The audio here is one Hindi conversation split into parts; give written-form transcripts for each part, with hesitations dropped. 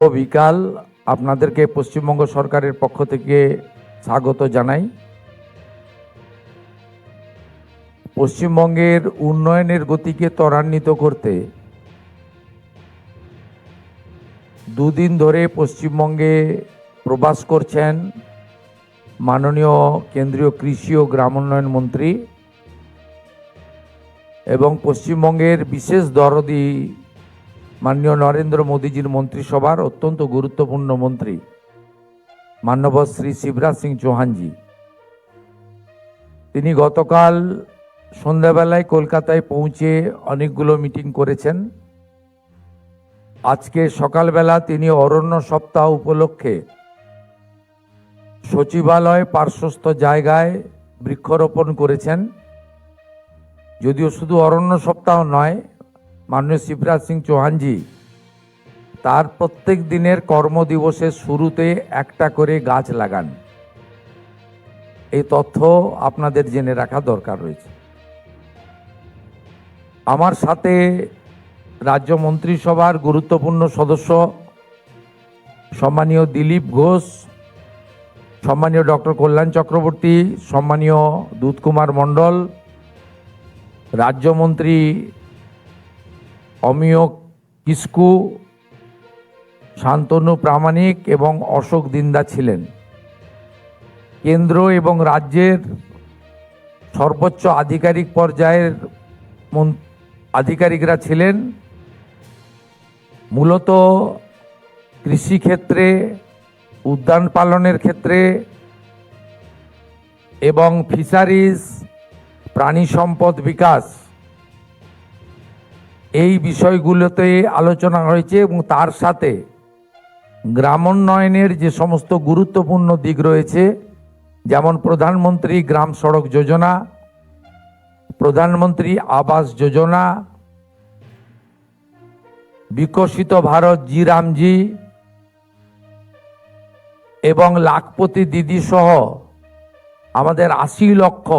বিকাল আপনাদেরকে পশ্চিমবঙ্গ সরকারের পক্ষ থেকে স্বাগত জানাই। পশ্চিমবঙ্গের উন্নয়নের গতিকে ত্বরান্বিত করতে দুদিন ধরে পশ্চিমবঙ্গে প্রবাস করছেন মাননীয় কেন্দ্রীয় কৃষি ও গ্রামোন্নয়ন মন্ত্রী এবং পশ্চিমবঙ্গের বিশেষ দরদি মাননীয় নরেন্দ্র মোদীজির মন্ত্রিসভার অত্যন্ত গুরুত্বপূর্ণ মন্ত্রী মাননীয় শ্রী শিবরাজ সিং চৌহানজি। তিনি গতকাল সন্ধ্যাবেলায় কলকাতায় পৌঁছে অনেকগুলো মিটিং করেছেন। আজকে সকালবেলা তিনি অরণ্য সপ্তাহ উপলক্ষে সচিবালয় পার্শ্বস্থ জায়গায় বৃক্ষরোপণ করেছেন। যদিও শুধু অরণ্য সপ্তাহ নয়, মাননীয় শিবরাজ সিং চৌহানজি তার প্রত্যেক দিনের কর্মদিবসের শুরুতে একটা করে গাছ লাগান। এই তথ্য আপনাদের জেনে রাখা দরকার রয়েছে। আমার সাথে রাজ্য মন্ত্রিসভার গুরুত্বপূর্ণ সদস্য সম্মানীয় দিলীপ ঘোষ, সম্মানীয় ডক্টর কল্যাণ চক্রবর্তী, সম্মানীয় দুধ কুমার মণ্ডল, রাজ্যমন্ত্রী অমিয় কিস্কু, শান্তনু প্রামাণিক এবং অশোক দিন্দা ছিলেন। কেন্দ্র এবং রাজ্যের সর্বোচ্চ আধিকারিক পর্যায়ের আধিকারিকরা ছিলেন। মূলত কৃষিক্ষেত্রে, উদ্যান পালনের ক্ষেত্রে এবং ফিশারিজ, প্রাণী সম্পদ বিকাশ, এই বিষয়গুলোতে আলোচনা হয়েছে এবং তার সাথে গ্রামোন্নয়নের যে সমস্ত গুরুত্বপূর্ণ দিক রয়েছে, যেমন প্রধানমন্ত্রী গ্রাম সড়ক যোজনা, প্রধানমন্ত্রী আবাস যোজনা, বিকশিত ভারত জি রামজি এবং লাখপতি দিদি সহ আমাদের ৮০ লক্ষ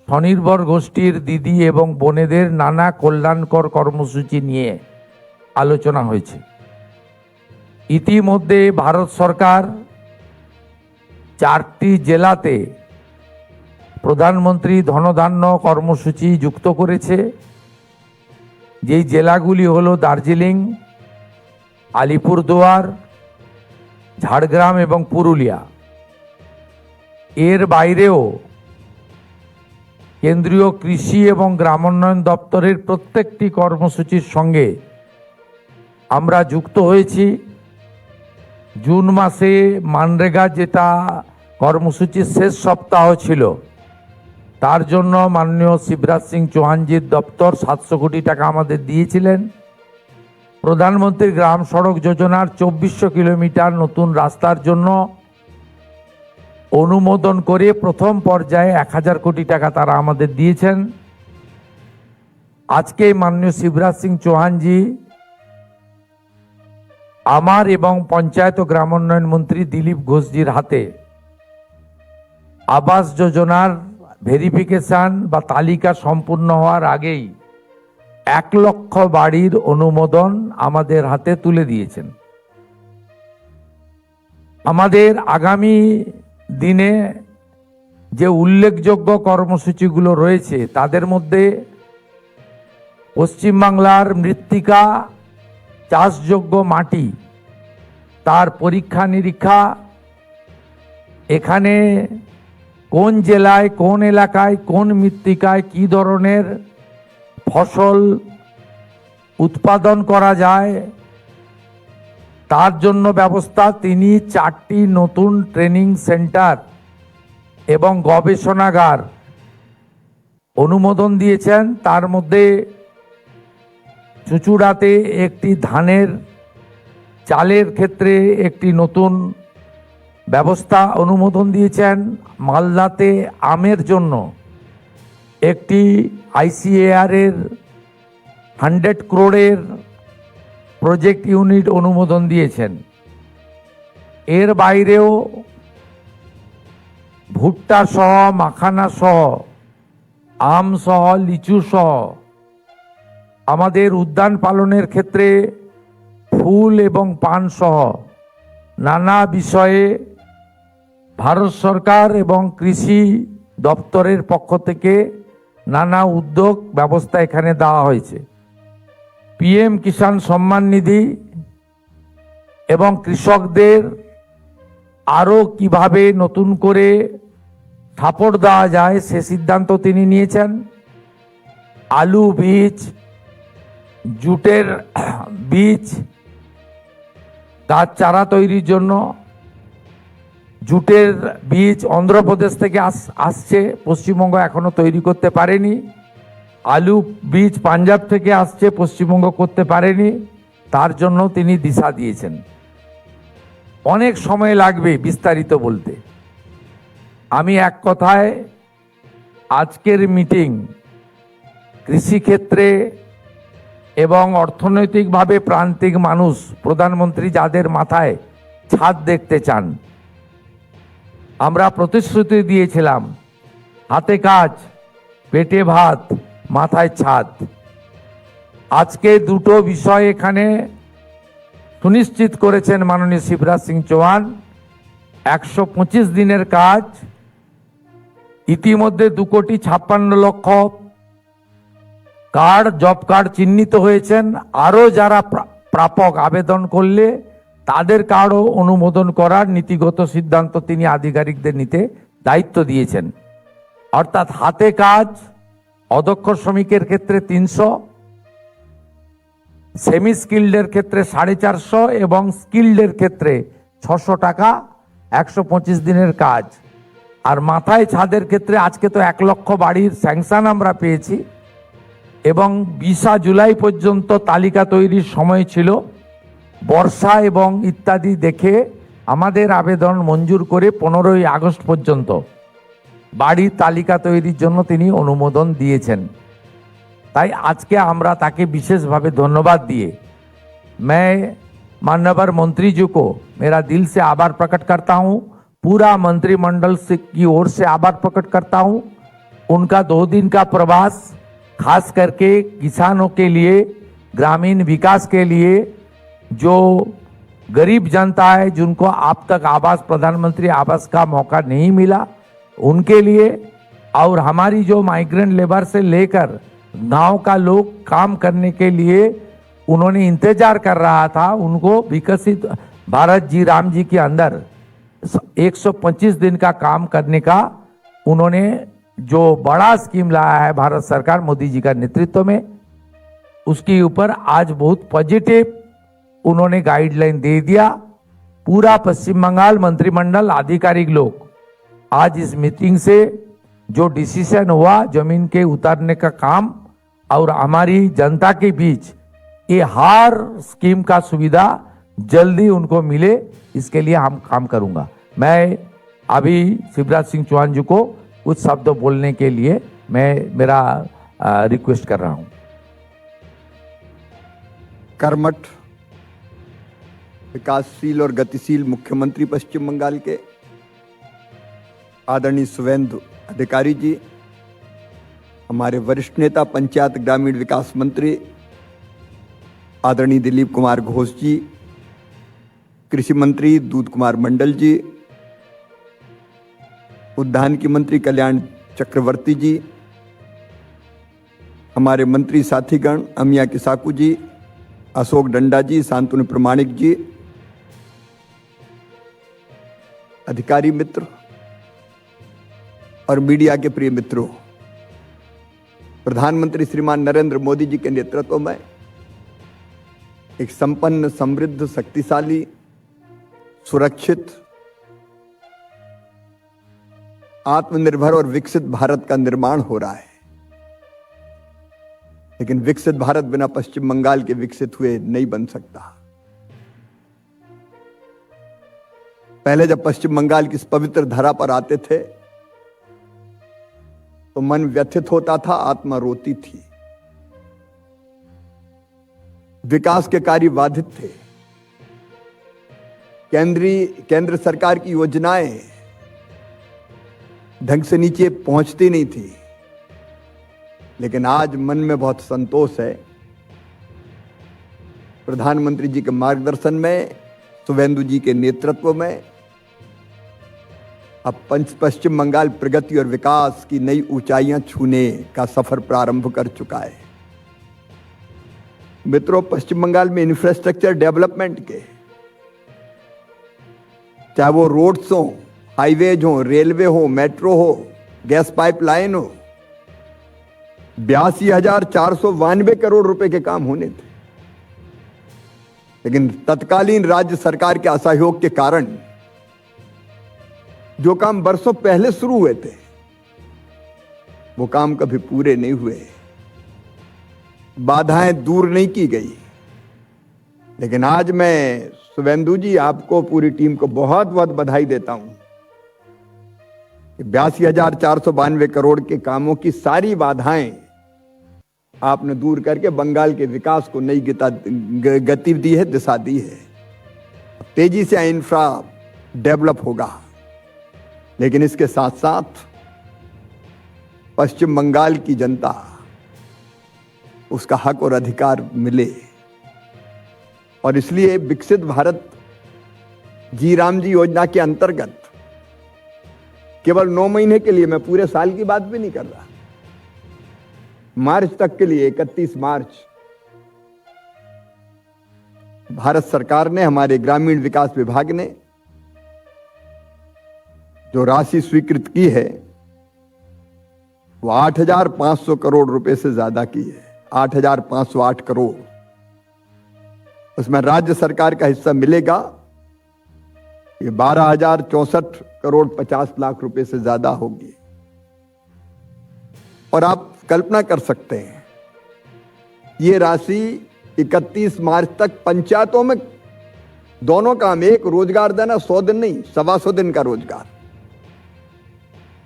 স্বনির্ভর গোষ্ঠীর দিদি এবং বোনেদের নানা কল্যাণকর কর্মসূচি নিয়ে আলোচনা হয়েছে। ইতিমধ্যে ভারত সরকার ৪টি জেলাতে প্রধানমন্ত্রী ধনধান্য কর্মসূচি যুক্ত করেছে। যেই জেলাগুলি হলো দার্জিলিং, আলিপুরদুয়ার, ঝাড়গ্রাম এবং পুরুলিয়া। এর বাইরেও কেন্দ্রীয় কৃষি এবং গ্রামোন্নয়ন দপ্তরের প্রত্যেকটি কর্মসূচির সঙ্গে আমরা যুক্ত হয়েছি। জুন মাসে মানরেগা যেটা কর্মসূচির শেষ সপ্তাহ ছিল, তার জন্য মাননীয় শিবরাজ সিং চৌহানজির দপ্তর ৭০০ কোটি টাকা আমাদের দিয়েছিলেন। প্রধানমন্ত্রী গ্রাম সড়ক যোজনার ২৪০০ কিলোমিটার নতুন রাস্তার জন্য অনুমোদন করে প্রথম পর্যায়ে ১০০০ কোটি টাকা তারা আমাদের দিয়েছেন। আজকে মাননীয় শিবরাজ সিং চৌহানজি আমার এবং পঞ্চায়েত ও গ্রামোন্নয়ন মন্ত্রী দিলীপ ঘোষজির হাতে আবাস যোজনার ভেরিফিকেশন বা তালিকা সম্পূর্ণ হওয়ার আগেই ১ লক্ষ বাড়ির অনুমোদন আমাদের হাতে তুলে দিয়েছেন। আমাদের আগামী দিনে যে উল্লেখযোগ্য কর্মসূচিগুলো রয়েছে, তাদের মধ্যে পশ্চিমবাংলার মৃত্তিকা, চাষযোগ্য মাটি, তার পরীক্ষা নিরীক্ষা, এখানে কোন জেলায়, কোন এলাকায়, কোন মৃত্তিকায় কী ধরনের ফসল উৎপাদন করা যায়, তার জন্য ব্যবস্থা। তিনি ৪টি নতুন ট্রেনিং সেন্টার এবং গবেষণাগার অনুমোদন দিয়েছেন। তার মধ্যে চুঁচুড়াতে একটি ধানের চালের ক্ষেত্রে একটি নতুন ব্যবস্থা অনুমোদন দিয়েছেন। মালদাতে আমের জন্য একটি ICAR এর 100 crore প্রজেক্ট ইউনিট অনুমোদন দিয়েছেন। এর বাইরেও ভুট্টা সহ, মাখানা সহ, আম সহ, লিচু সহ আমাদের উদ্যান পালনের ক্ষেত্রে ফুল এবং পান সহ নানা বিষয়ে ভারত সরকার এবং কৃষি দপ্তরের পক্ষ থেকে নানা উদ্যোগ ব্যবস্থা এখানে দেওয়া হয়েছে। পিএম কিষাণ সম্মান নিধি এবং কৃষকদের আরও কিভাবে নতুন করে সাপোর্ট দেওয়া যায় সে সিদ্ধান্ত তিনি নিয়েছেন। আলু বীজ, জুটের বীজ, গাছ চারা তৈরির জন্য জুটের বীজ অন্ধ্রপ্রদেশ থেকে আসছে, পশ্চিমবঙ্গ এখনো তৈরি করতে পারেনি। আলু বীজ পাঞ্জাব থেকে আসছে, পশ্চিমবঙ্গ করতে পারেনি। তার জন্য তিনি দিশা দিয়েছেন। অনেক সময় লাগবে বিস্তারিত বলতে। আমি এক কথায় আজকের মিটিং কৃষিক্ষেত্রে এবং অর্থনৈতিকভাবে প্রান্তিক মানুষ, প্রধানমন্ত্রী যাদের মাথায় ছাদ দেখতে চান, আমরা প্রতিশ্রুতি দিয়েছিলাম হাতে কাজ, পেটে ভাত, মাথায় ছাদ। আজকে দুটো বিষয় এখানে সুনিশ্চিত করেছেন মাননীয় শিবরাজ সিং চৌহান। 125 দিনের কাজ, ইতিমধ্যে 2,56,00,000 কার্ড, জব কার্ড চিহ্নিত হয়েছেন। আরও যারা প্রাপক আবেদন করলে তাদের কার্ডও অনুমোদন করার নীতিগত সিদ্ধান্ত তিনি আধিকারিকদের নিতে দায়িত্ব দিয়েছেন। অর্থাৎ হাতে কাজ অদক্ষ শ্রমিকের ক্ষেত্রে 300, সেমি স্কিল্ডের ক্ষেত্রে 450 এবং স্কিল্ডের ক্ষেত্রে 600 টাকা 125 দিনের কাজ। আর মাথায় ছাদের ক্ষেত্রে আজকে তো 1 লক্ষ বাড়ির স্যাংশন আমরা পেয়েছি এবং 20 জুলাই পর্যন্ত তালিকা তৈরির সময় ছিল। বর্ষা এবং ইত্যাদি দেখে আমাদের আবেদন মঞ্জুর করে 15ই আগস্ট পর্যন্ত বাড়ির তালিকা তৈরির জন্য তিনি অনুমোদন দিয়েছেন। তাই আজকে আমরা তাকে विशेषভাবে धन्यवाद दिए मैं माननीय मंत्री जी को मेरा दिल से आभार प्रकट करता हूं। पूरा मंत्रिमंडल से की ओर से आभार प्रकट करता हूं। उनका 2 दिन का प्रवास खास करके किसानों के लिए, ग्रामीण विकास के लिए, जो गरीब जनता है जिनको अब तक आवास, प्रधानमंत्री आवास का मौका नहीं मिला, उनके लिए, और हमारी जो माइग्रेंट लेबर से लेकर गांव का लोग काम करने के लिए उन्होंने इंतजार कर रहा था, उनको विकसित भारत जी राम जी के अंदर 125 दिन का काम करने का उन्होंने जो बड़ा स्कीम लाया है भारत सरकार मोदी जी का नेतृत्व में, उसके ऊपर आज बहुत पॉजिटिव उन्होंने गाइडलाइन दे दिया। पूरा पश्चिम बंगाल मंत्रिमंडल आधिकारिक लोग आज इस मीटिंग से जो डिसीजन हुआ जमीन के उतारने का काम और हमारी जनता के बीच ये हर स्कीम का सुविधा जल्दी उनको मिले, इसके लिए हम काम करूंगा। मैं अभी शिवराज सिंह चौहान जी को कुछ शब्द बोलने के लिए मैं मेरा रिक्वेस्ट कर रहा हूं। कर्मठ, विकासशील और गतिशील मुख्यमंत्री पश्चिम बंगाल के आदरणीय शुभेंदु अधिकारी जी, हमारे वरिष्ठ नेता पंचायत ग्रामीण विकास मंत्री आदरणीय दिलीप कुमार घोष जी, कृषि मंत्री दूध कुमार मंडल जी, उद्यानिकी मंत्री कल्याण चक्रवर्ती जी, हमारे मंत्री साथीगण अमिया किसाकू जी, अशोक डंडा जी, शांतनु प्रमाणिक जी, अधिकारी मित्र और मीडिया के प्रिय मित्रों, प्रधानमंत्री श्रीमान नरेंद्र मोदी जी के नेतृत्व में एक संपन्न, समृद्ध, शक्तिशाली, सुरक्षित, आत्मनिर्भर और विकसित भारत का निर्माण हो रहा है। लेकिन विकसित भारत बिना पश्चिम बंगाल के विकसित हुए नहीं बन सकता। पहले जब पश्चिम बंगाल की इस पवित्र धरा पर आते थे तो मन व्यथित होता था, आत्मा रोती थी। विकास के कार्य बाधित थे। केंद्र सरकार की योजनाएं ढंग से नीचे पहुंचती नहीं थी। लेकिन आज मन में बहुत संतोष है प्रधानमंत्री जी के मार्गदर्शन में, शुभेंदु जी के नेतृत्व में अब पश्चिम बंगाल प्रगति और विकास की नई ऊंचाइयां छूने का सफर प्रारंभ कर चुका है। मित्रों, पश्चिम बंगाल में इंफ्रास्ट्रक्चर डेवलपमेंट के, चाहे वो रोड्स हो, हाईवेज हो, रेलवे हो, मेट्रो हो, गैस पाइपलाइन हो, 82,492 करोड़ रुपए के काम होने थे। लेकिन तत्कालीन राज्य सरकार के असहयोग के कारण जो काम बरसों पहले शुरू हुए थे वो काम कभी पूरे नहीं हुए, बाधाएं दूर नहीं की गई। लेकिन आज मैं शुभेंदु जी, आपको, पूरी टीम को बहुत बहुत बधाई देता हूं कि 82,492 करोड़ के कामों की सारी बाधाएं आपने दूर करके बंगाल के विकास को नई गति दी है, दिशा दी है। तेजी से इंफ्रा डेवलप होगा, लेकिन इसके साथ साथ पश्चिम बंगाल की जनता, उसका हक और अधिकार मिले। और इसलिए विकसित भारत जी राम जी योजना के अंतर्गत केवल 9 महीने के लिए, मैं पूरे साल की बात भी नहीं कर रहा, मार्च तक के लिए, 31 मार्च, भारत सरकार ने, हमारे ग्रामीण विकास विभाग ने जो राशि स्वीकृत की है वो 8,500 करोड़ रुपए से ज्यादा की है, 8,508 करोड़। उसमें राज्य सरकार का हिस्सा मिलेगा ये 12,064 करोड़ 50 लाख रुपए से ज्यादा होगी। और आप कल्पना कर सकते हैं, ये राशि 31 मार्च तक पंचायतों में दोनों काम, एक रोजगार देना, 100 दिन नहीं, 125 दिन का रोजगार।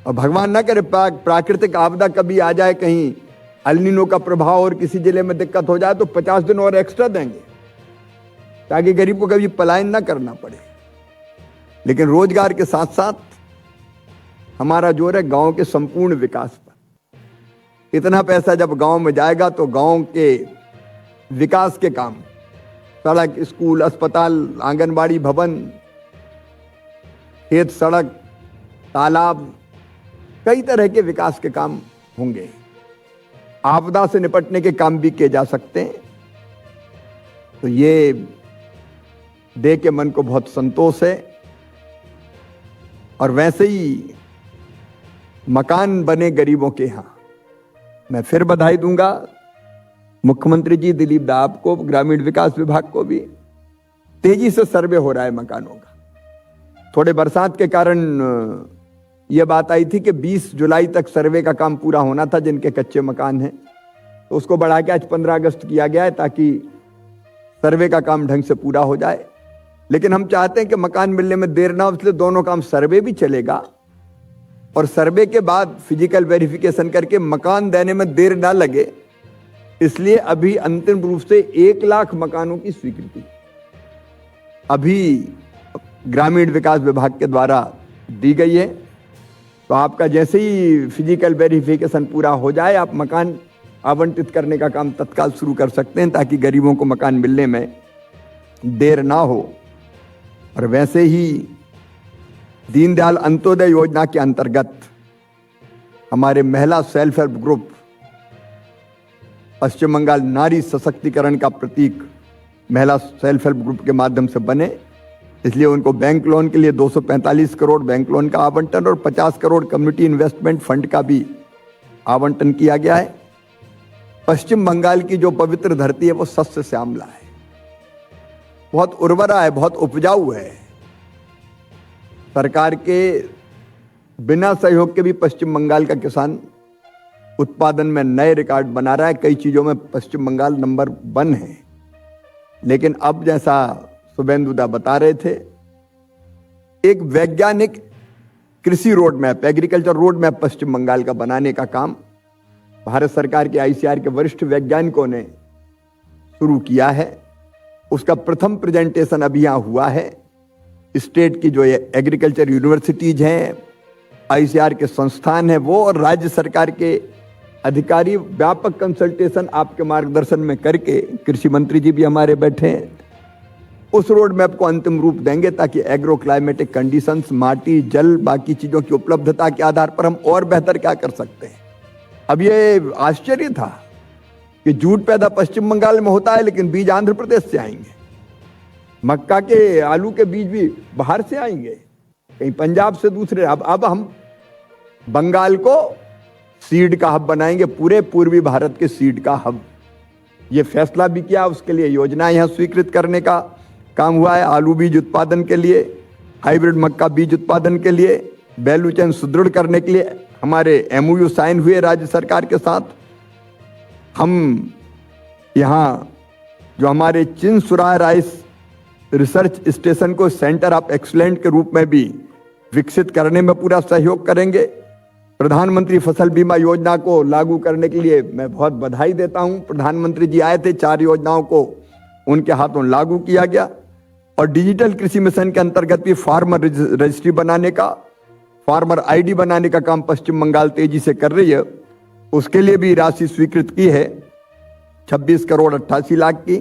और भगवान ना करे प्राकृतिक आपदा कभी आ जाए, कहीं अल्नीनो का प्रभाव और किसी जिले में दिक्कत हो जाए तो 50 दिन और एक्स्ट्रा देंगे ताकि गरीब को कभी पलायन ना करना पड़े। लेकिन रोजगार के साथ साथ हमारा जोर है गांव के संपूर्ण विकास पर। इतना पैसा जब गांव में जाएगा तो गांव के विकास के काम, सड़क, स्कूल, अस्पताल, आंगनबाड़ी भवन, खेत, सड़क, तालाब, कई तरह के विकास के काम होंगे। आपदा से निपटने के काम भी किए जा सकते हैं। तो ये देख के मन को बहुत संतोष है। और वैसे ही मकान बने गरीबों के यहां, मैं फिर बधाई दूंगा मुख्यमंत्री जी दिलीप दा आपको, ग्रामीण विकास विभाग को भी। तेजी से सर्वे हो रहा है मकानों का। थोड़े बरसात के कारण यह बात आई थी कि 20 जुलाई तक सर्वे का काम पूरा होना था जिनके कच्चे मकान हैं, तो उसको बढ़ा के आज 15 अगस्त किया गया है ताकि सर्वे का काम ढंग से पूरा हो जाए। लेकिन हम चाहते हैं कि मकान मिलने में देर ना हो, इसलिए दोनों काम, सर्वे भी चलेगा और सर्वे के बाद फिजिकल वेरिफिकेशन करके मकान देने में देर ना लगे, इसलिए अभी अंतिम रूप से 1 लाख मकानों की स्वीकृति अभी ग्रामीण विकास विभाग के द्वारा दी गई है। तो आपका जैसे ही फिजिकल वेरिफिकेशन पूरा हो जाए, आप मकान आवंटित करने का काम तत्काल शुरू कर सकते हैं ताकि गरीबों को मकान मिलने में देर ना हो। और वैसे ही दीनदयाल अंत्योदय योजना के अंतर्गत हमारे महिला सेल्फ हेल्प ग्रुप, पश्चिम बंगाल नारी सशक्तिकरण का प्रतीक महिला सेल्फ हेल्प ग्रुप के माध्यम से बने, इसलिए उनको बैंक लोन के लिए 245 करोड़ बैंक लोन का आवंटन और 50 करोड़ कम्युनिटी इन्वेस्टमेंट फंड का भी आवंटन किया गया है। पश्चिम बंगाल की जो पवित्र धरती है वो सस्य श्यामला है, बहुत उर्वरा है, बहुत उपजाऊ है। सरकार के बिना सहयोग के भी पश्चिम बंगाल का किसान उत्पादन में नए रिकॉर्ड बना रहा है। कई चीजों में पश्चिम बंगाल नंबर 1 है। लेकिन अब जैसा शुभेंदु दा बता रहे थे, एक वैज्ञानिक कृषि road map, agriculture road map Paschim Bangal का बनाने का काम भारत सरकार के आईसीआर के वरिष्ठ वैज्ञानिकों ने शुरू किया है। उसका प्रथम प्रेजेंटेशन अभी यहां हुआ है। स्टेट की जो एग्रीकल्चर यूनिवर्सिटीज हैं, आईसीआर के संस्थान हैं वो, और राज्य सरकार के अधिकारी व्यापक कंसल्टेशन आपके मार्गदर्शन में करके, कृषि मंत्री जी भी हमारे बैठे हैं, उस रोड मैप को अंतिम रूप देंगे ताकि एग्रो क्लाइमेटिक कंडीशंस, माटी, जल, बाकी चीजों की उपलब्धता के आधार पर हम और बेहतर क्या कर सकते हैं। अब ये आश्चर्य था कि जूट पैदा पश्चिम बंगाल में होता है लेकिन बीज आंध्र प्रदेश से आएंगे, मक्का के, आलू के बीज भी बाहर से आएंगे, कहीं पंजाब से दूसरे। अब हम बंगाल को सीड का हब बनाएंगे, पूरे पूर्वी भारत के सीड का हब। ये फैसला भी किया, उसके लिए योजना यहां स्वीकृत करने का काम हुआ है। आलू बीज उत्पादन के लिए, हाइब्रिड मक्का बीज उत्पादन के लिए, वैल्यू चेन सुदृढ़ करने के लिए हमारे MOU साइन हुए राज्य सरकार के साथ। हम यहाँ जो हमारे चिंसुरा राइस रिसर्च स्टेशन को सेंटर ऑफ एक्सीलेंस के रूप में भी विकसित करने में पूरा सहयोग करेंगे। प्रधानमंत्री फसल बीमा योजना को लागू करने के लिए मैं बहुत बधाई देता हूं। प्रधानमंत्री जी आए थे, 4 योजनाओं को उनके हाथों लागू किया गया। और डिजिटल कृषि मिशन के अंतर्गत भी फार्मर रजिस्ट्री बनाने का, फार्मर ID बनाने का काम पश्चिम बंगाल तेजी से कर रही है। उसके लिए भी राशि स्वीकृत की है, 26 करोड़ 88 लाख की।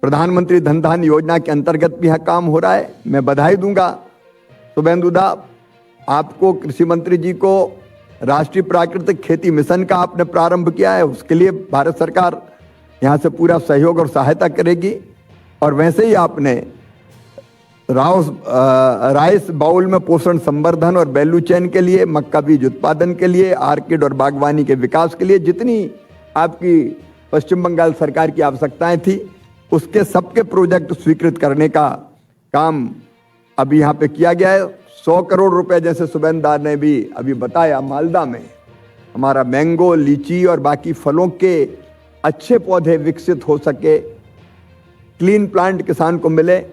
प्रधानमंत्री धन धान्य योजना के अंतर्गत भी यह काम हो रहा है। मैं बधाई दूंगा शुभेंदुदा आपको, कृषि मंत्री जी को। राष्ट्रीय प्राकृतिक खेती मिशन का आपने प्रारंभ किया है, उसके लिए भारत सरकार यहाँ से पूरा सहयोग और सहायता करेगी। और वैसे ही आपने राइस बाउल में पोषण संवर्धन और वैल्यू चेन के लिए, मक्का बीज उत्पादन के लिए, आर्किड और बागवानी के विकास के लिए जितनी आपकी पश्चिम बंगाल सरकार की आवश्यकताएं थी, उसके सबके प्रोजेक्ट स्वीकृत करने का काम अभी यहाँ पे किया गया है। 100 करोड़ रुपए, जैसे सुबेंदार ने भी अभी बताया, मालदा में हमारा मैंगो, लीची और बाकी फलों के अच्छे पौधे विकसित हो सके, क्लीन प्लांट किसान को मिले,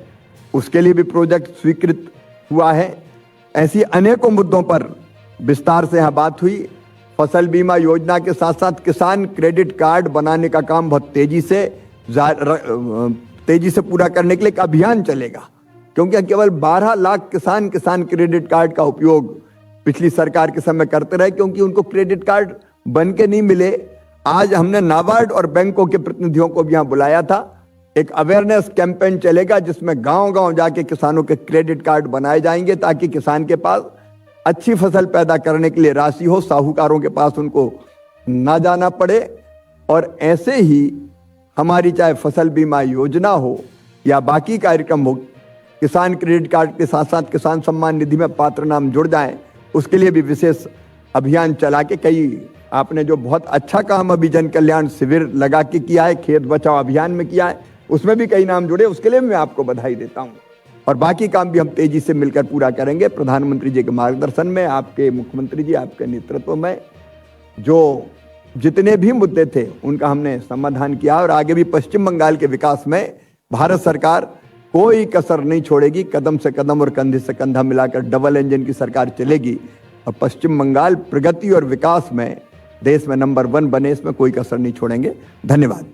उसके लिए भी प्रोजेक्ट स्वीकृत हुआ है। ऐसी अनेकों मुद्दों पर विस्तार से यहाँ बात हुई। फसल बीमा योजना के साथ साथ किसान क्रेडिट कार्ड बनाने का काम बहुत तेजी से पूरा करने के लिए एक अभियान चलेगा, क्योंकि केवल 12 लाख किसान क्रेडिट कार्ड का उपयोग पिछली सरकार के समय करते रहे, क्योंकि उनको क्रेडिट कार्ड बन के नहीं मिले। आज हमने नाबार्ड और बैंकों के प्रतिनिधियों को भी यहाँ बुलाया था। एक अवेयरनेस कैंपेन चलेगा जिसमें गांव-गांव जाके किसानों के क्रेडिट कार्ड बनाए जाएंगे, ताकि किसान के पास अच्छी फसल पैदा करने के लिए राशि हो, साहूकारों के पास उनको ना जाना पड़े। और ऐसे ही हमारी चाहे फसल बीमा योजना हो या बाकी कार्यक्रम हो, किसान क्रेडिट कार्ड के साथ साथ किसान सम्मान निधि में पात्र नाम जुड़ जाएं, उसके लिए भी विशेष अभियान चला के, कई आपने जो बहुत अच्छा काम अभी जन कल्याण शिविर लगा के किया है, खेत बचाओ अभियान में किया है, उसमें भी कई नाम जुड़े, उसके लिए मैं आपको बधाई देता हूं। और बाकी काम भी हम तेजी से मिलकर पूरा करेंगे। प्रधानमंत्री जी के मार्गदर्शन में, आपके मुख्यमंत्री जी आपके नेतृत्व में जो जितने भी मुद्दे थे उनका हमने समाधान किया। और आगे भी पश्चिम बंगाल के विकास में भारत सरकार कोई कसर नहीं छोड़ेगी। कदम से कदम और कंधे से कंधा मिलाकर डबल इंजन की सरकार चलेगी और पश्चिम बंगाल प्रगति और विकास में देश में नंबर 1 बने, इसमें कोई कसर नहीं छोड़ेंगे। धन्यवाद।